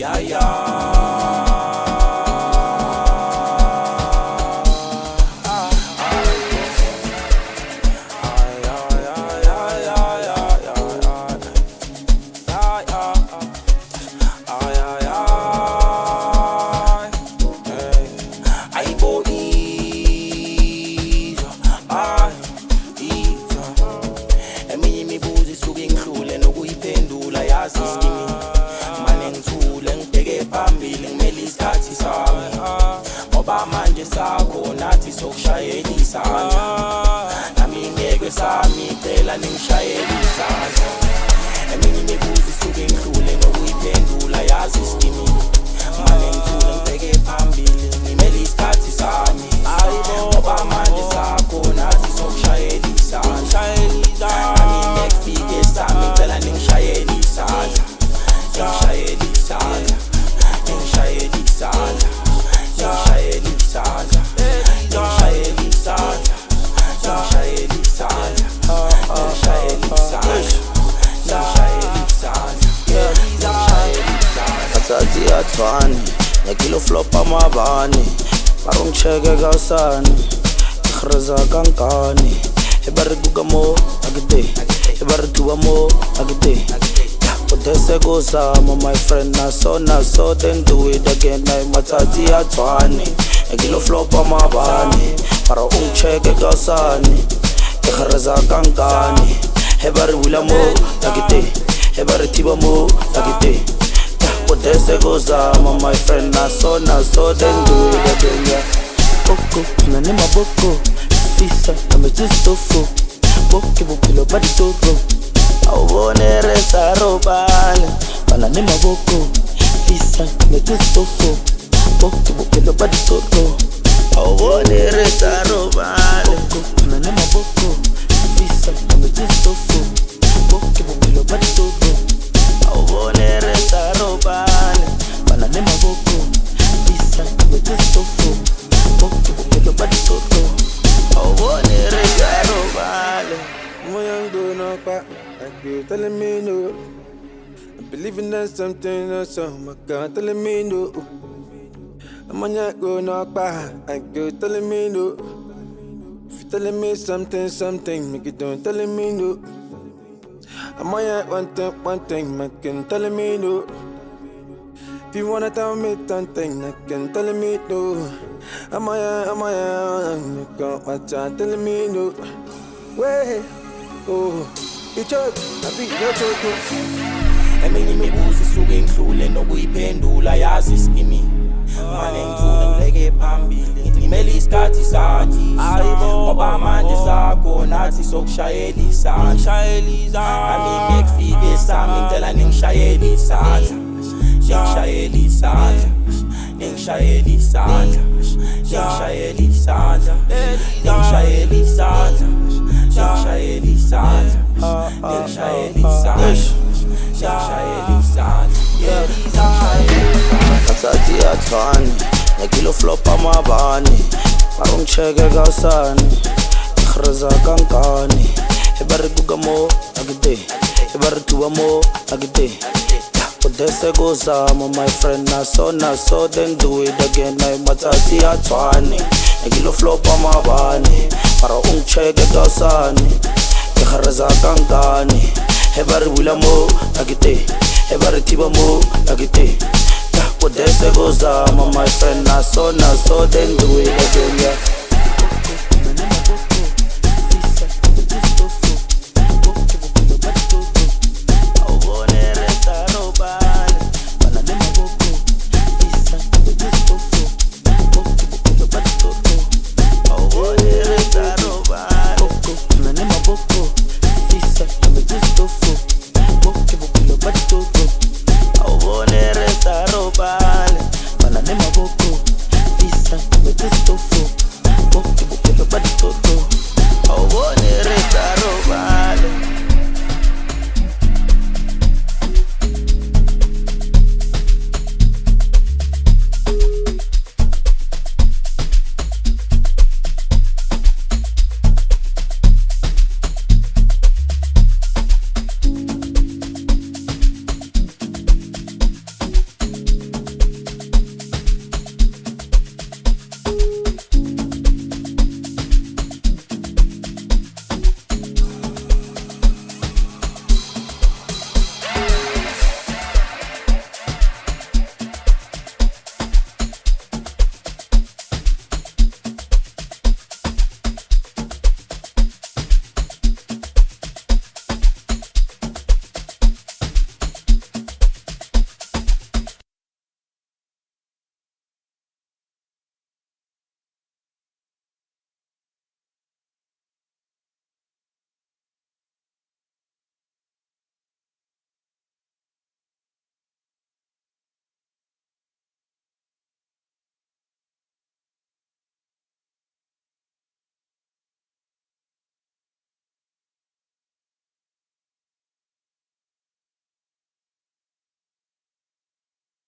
Yeah, yeah. Ngoba manje sakho nathi sokushayela isandla nami ngeke sami phela ningishayela isandla eminye imibuzo isuke ngihlule nokuyiphendula yazi iskimi manje ngithule ngibheke phambili ngimele isikhathi sami ngoba manje sakho nathi sokushayela isandla nami ngeke fike sami phela ningishayela isandla ngishayela isandla ngishayela isandla Atsazi atfani, nekilo flop amabani Maro ngicheke kausani, ikhraza kankani Ebari kuka mo, agide Ebari tuwa mo, agide Kodese kuzama my friend naso then do it again Na imatsazi atfani, nekilo flop amabani Maro ngicheke kausani, ikhraza kankani Ebari wila mo, agide Ebari tiwa mo, agide Kodese kuzama my friend naso then do it again yeah. Boko, tunanema boko Fisa, namejistofo Boke bukilo badi toro Awone resa robale Bananema boko Fisa, namejistofo Boke bukilo badi toro Awone resa robale Boko, tunanema boko Fisa, namejistofo Boke bukilo badi toro Awone resa robale Bananema boko Fisa, namejistofo Boke bukilo badi toro Awone resa robale Moyang do no back, like you telling me no. I'm believing that something or some my God telling me no. I'm on your go no back, like you telling me no. If you telling me something, make it don't telling me no. I'm on your one thing, make it telling me no. If you wanna tell me something, I can telling me no. I'm on your, you got my time telling me no. Wait. Oh, ichoke, nabi ichoke. Eminye imibuzo isuke ngihlule nokuyiphendula yazi iskimi manje ngithule ngibheke phambili ngimele isikhathi sami ngoba manje sakho nathi sokushayela isandla nami ngekufike sami ngicela ningishayela isandla ngishayela isandla ngishayela isandla ngishayela isandla ngishayela isandla ngishayela isandla ngishayela isandla Atsazi atfani, nekilo flop amabani Maro ngicheke kausani, ikhraza kankani Ebari kuka mo, agide Ebari tuwa mo, agide Kodese kuzama my friend naso then do it again Na imatsazi atfani, nekilo flop amabani Maro ngicheke kausani, ikhraza kankani Ebari wila mo, agide Ebari tiba mo, agide Kodese kuzama my friend naso then do it again yeah.